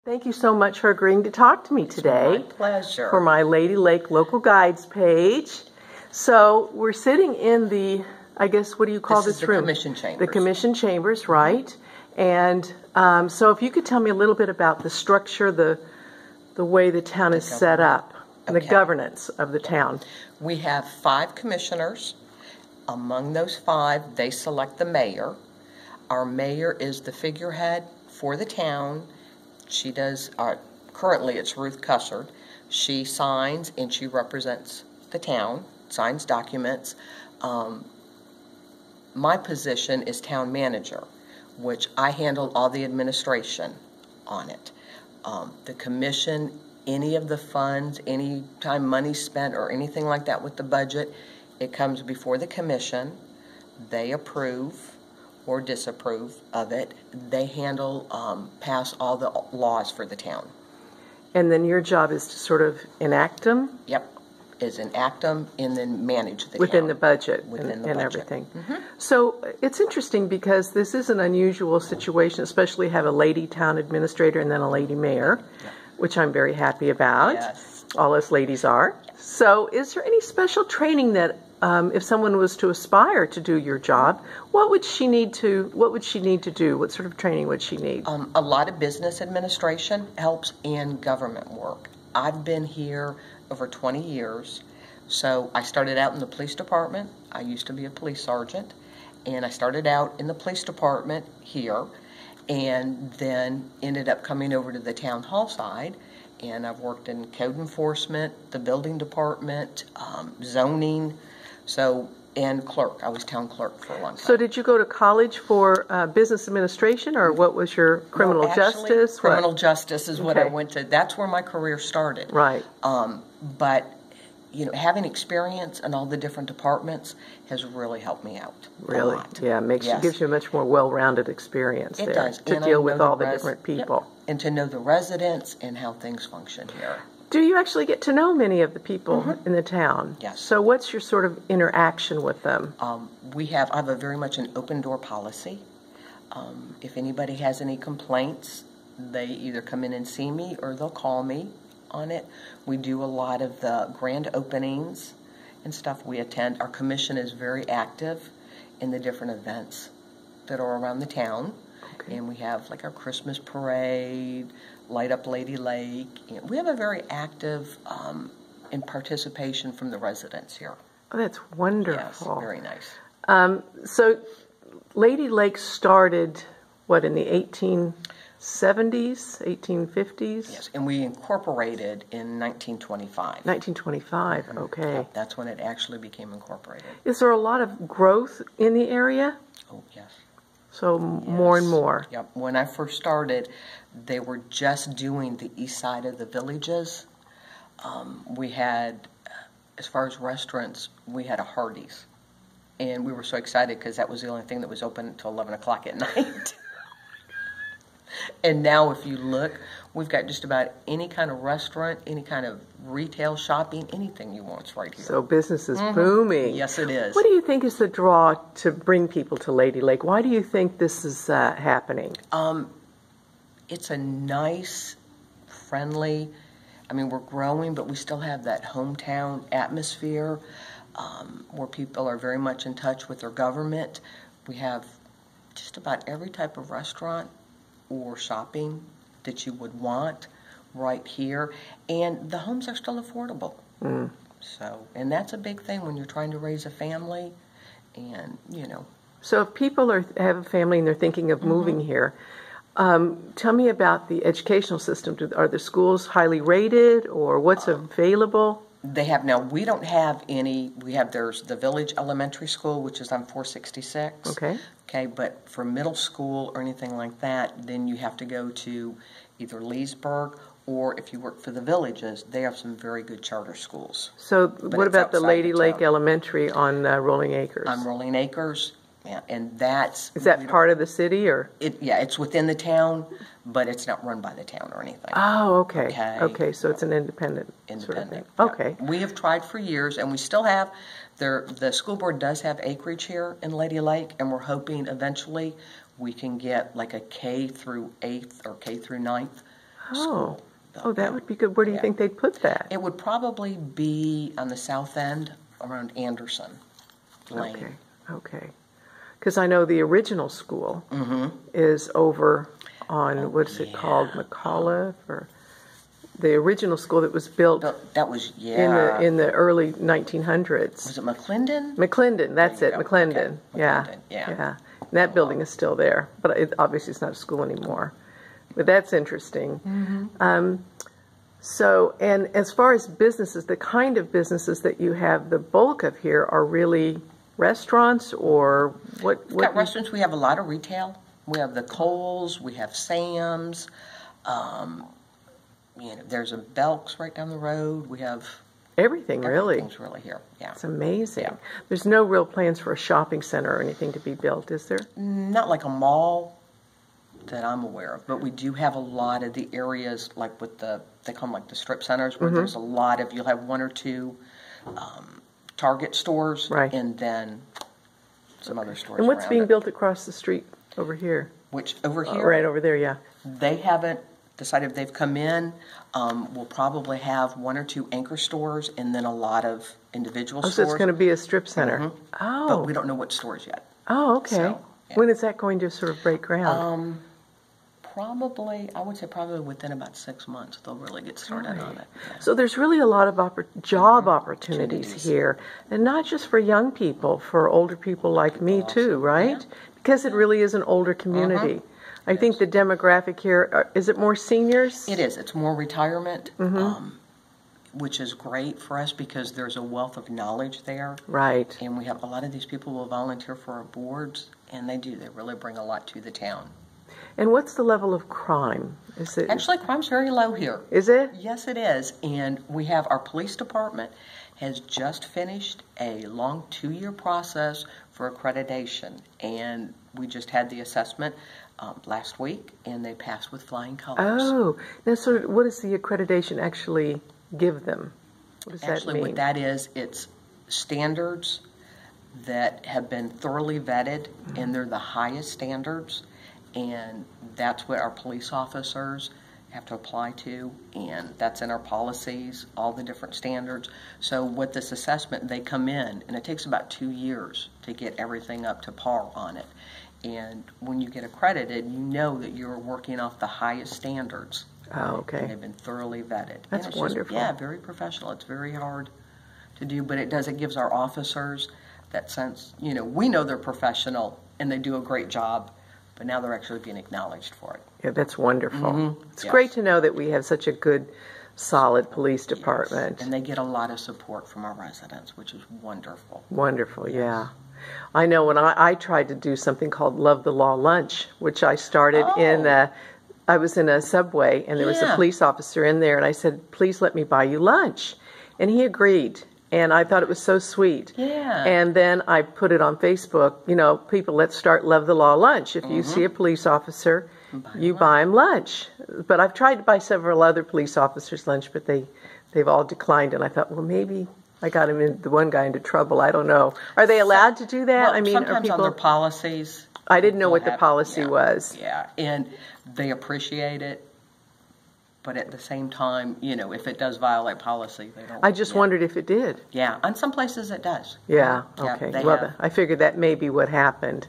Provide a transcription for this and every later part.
Thank you so much for agreeing to talk to me today. It's my pleasure. For my Lady Lake Local Guides page. So we're sitting in the, I guess, what do you call this room? The Commission Chambers. The Commission Chambers, right. And so if you could tell me a little bit about the structure, the way the town is set up, and the governance of the town. We have 5 commissioners. Among those 5, they select the mayor. Our mayor is the figurehead for the town. She does, currently it's Rurh Kussard. She signs and she represents the town, signs documents. My position is town manager, which I handle all the administration on it. The commission, any of the funds, any time money spent or anything like that with the budget, it comes before the commission. They approve or disapprove of it. They handle, pass all the laws for the town. And then your job is to sort of enact them? Yep, is enact them and then manage the within town. The budget within the and budget. Everything. Mm-hmm. So it's interesting because this is an unusual situation, especially have a lady town administrator and then a lady mayor, which I'm very happy about. Yes. All us ladies are. Yes. So is there any special training that if someone was to aspire to do your job, what would she need to do? What sort of training would she need? A lot of business administration helps and government work. I've been here over 20 years. So I started out in the police department. I used to be a police sergeant. And I started out in the police department here and then ended up coming over to the town hall side. And I've worked in code enforcement, the building department, zoning, and clerk. I was town clerk for a long time. So did you go to college for business administration, or what was your criminal justice? Criminal justice is what I went to. That's where my career started. Right. But having experience in all the different departments has really helped me out. Really? A lot. Yeah, gives you a much more well-rounded experience It does. To deal with all the different people. Yep. And to know the residents and how things function here. Do you actually get to know many of the people in the town? Yes. So what's your sort of interaction with them? I have a very much an open door policy. If anybody has any complaints, they either come in and see me or they'll call me on it. We do a lot of the grand openings and stuff we attend. Our commission is very active in the different events that are around the town. Okay. And we have like our Christmas parade, Light Up Lady Lake. We have a very active in participation from the residents here. Oh, that's wonderful. Yes, very nice. So Lady Lake started, what, in the 1870s, 1850s? Yes, and we incorporated in 1925. 1925, okay. Yeah, that's when it actually became incorporated. Is there a lot of growth in the area? Oh, yes. So more and more. Yep. When I first started, they were just doing the east side of the villages. We had, as far as restaurants, we had a Hardee's. And we were so excited because that was the only thing that was open until 11 o'clock at night. And now if you look, we've got just about any kind of restaurant, any kind of retail shopping, anything you want is right here. So business is booming. Yes, it is. What do you think is the draw to bring people to Lady Lake? Why do you think this is happening? It's a nice, friendly, we're growing, but we still have that hometown atmosphere where people are very much in touch with their government. We have just about every type of restaurant or shopping that you would want right here, and the homes are still affordable. So, and that's a big thing when you're trying to raise a family, and So if people have a family and they're thinking of moving here, tell me about the educational system. Are the schools highly rated, or what's available? They have now. We don't have any. There's the Village Elementary School, which is on 466. Okay, but for middle school or anything like that, then you have to go to either Leesburg, or if you work for the villages, they have some very good charter schools. So what about the Lady Lake Elementary on Rolling Acres? On Rolling Acres, yeah, and is that part of the city, or? It's within the town, but it's not run by the town or anything. Oh, okay. Okay, so it's an independent sort of thing. Okay. We have tried for years, and we still have. The school board does have acreage here in Lady Lake, and we're hoping eventually we can get like a K through 8th or K through 9th school. Oh, that would be good. Where do you think they'd put that? It would probably be on the south end around Anderson Lane. Okay. Because I know the original school is over on, what's it called, McAuliffe, or the original school that was built That was, in the early 1900s. Was it McClendon? McClendon, that's it, McClendon. Okay. Yeah. McClendon, yeah. And that building is still there, but obviously it's not a school anymore. But that's interesting. So, and as far as businesses, the kind of businesses that you have, the bulk of here are really restaurants, or what? We've got restaurants. We have a lot of retail. We have the Kohl's. We have Sam's. There's a Belk's right down the road. We have everything, really. Everything's really here. Yeah, it's amazing. Yeah. There's no real plans for a shopping center or anything to be built, is there? Not like a mall that I'm aware of, but we do have a lot of the areas, like with they call them like the strip centers, where there's a lot of, you'll have one or two Target stores, and then some other stores. And what's around being built across the street over here? Which over here? Right over there, yeah. They haven't decided if they've come in. We'll probably have one or two anchor stores and then a lot of individual stores. So it's going to be a strip center. But we don't know what stores yet. Oh, okay. So, when is that going to sort of break ground? Probably, I would say probably within about 6 months they'll really get started on it. Yeah. So there's really a lot of job opportunities here, and not just for young people, for older people like me too, right? Yeah. Because it really is an older community. I think the demographic here, is it more seniors? It is. It's more retirement, which is great for us because there's a wealth of knowledge there. Right. And we have a lot of these people will volunteer for our boards, and they really bring a lot to the town. And what's the level of crime? Is it actually, crime's very low here? Is it? Yes, it is. And we have our police department has just finished a long 2-year process for accreditation, and we just had the assessment last week, and they passed with flying colors. Oh, now so what does the accreditation actually give them? What does that mean? Actually, what that is, it's standards that have been thoroughly vetted, and they're the highest standards. And that's what our police officers have to apply to, and that's in our policies, all the different standards. So with this assessment, they come in, and it takes about 2 years to get everything up to par on it. And when you get accredited, you know that you're working off the highest standards. Oh, okay. And they've been thoroughly vetted. That's wonderful. Very professional. It's very hard to do, but it gives our officers that sense, we know they're professional, and they do a great job, but now they're actually being acknowledged for it. Yeah, that's wonderful. It's great to know that we have such a good, solid police department. Yes. And they get a lot of support from our residents, which is wonderful. Wonderful, yeah. I know when I tried to do something called Love the Law Lunch, which I started I was in a Subway, and there was a police officer in there, and I said, please let me buy you lunch. And he agreed. And I thought it was so sweet. Yeah. And then I put it on Facebook, people, let's start Love the Law Lunch. If you see a police officer, you buy him lunch. But I've tried to buy several other police officers lunch, but they've all declined. And I thought, well, maybe I got the one guy into trouble. I don't know. Are they allowed to do that? Well, sometimes on their policies. I didn't know what the policy was. Yeah, and they appreciate it. But at the same time, if it does violate policy, they don't. I just wondered if it did. Yeah, on some places it does. Yeah, okay. Well, I figured that may be what happened.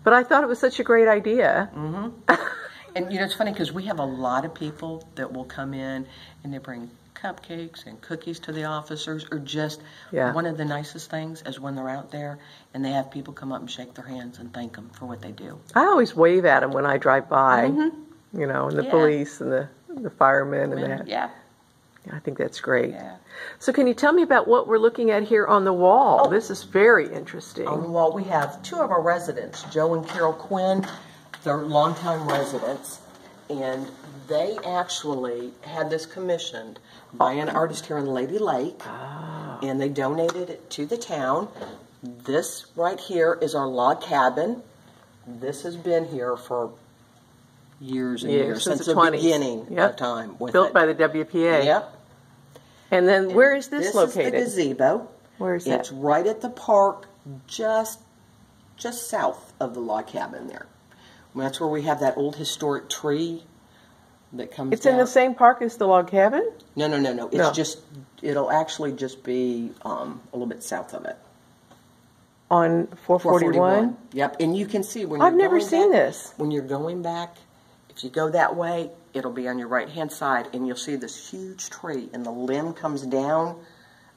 But I thought it was such a great idea. And, it's funny because we have a lot of people that will come in and they bring cupcakes and cookies to the officers, or just one of the nicest things is when they're out there and they have people come up and shake their hands and thank them for what they do. I always wave at them when I drive by, and the police and the firemen and that. Yeah. I think that's great. Yeah. So can you tell me about what we're looking at here on the wall? This is very interesting. On the wall we have 2 of our residents, Joe and Carol Quinn. They're longtime residents, and they actually had this commissioned by an artist here in Lady Lake, and they donated it to the town. This right here is our log cabin. This has been here for years and years, since the beginning of time. Built by the WPA. Yep. And then where is this located? This is the gazebo. Where is that? It's right at the park, just south of the log cabin there. And that's where we have that old historic tree that comes It's down. in the same park as the log cabin? No. It's No. just, it'll actually just be a little bit south of it. On 441? Yep, and you can see when you're I've never going seen back, this. When you're going back, if you go that way, it'll be on your right-hand side, and you'll see this huge tree, and the limb comes down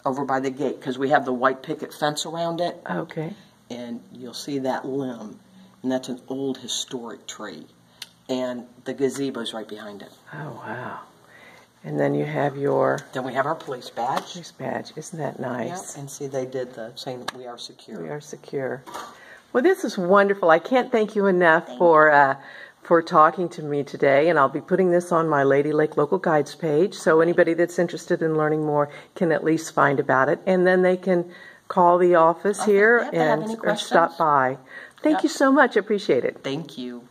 over by the gate, because we have the white picket fence around it, Okay. and you'll see that limb, and that's an old historic tree, and the gazebo's right behind it. Oh, wow. And then you have your Then we have our police badge. police badge. Isn't that nice? Yep, and see they did the same, we are secure. We are secure. Well, this is wonderful. I can't thank you enough for talking to me today, and I'll be putting this on my Lady Lake Local Guides page, so anybody that's interested in learning more can at least find about it, and then they can call the office here if they have any or questions. stop by. Thank you so much. I appreciate it. Thank you.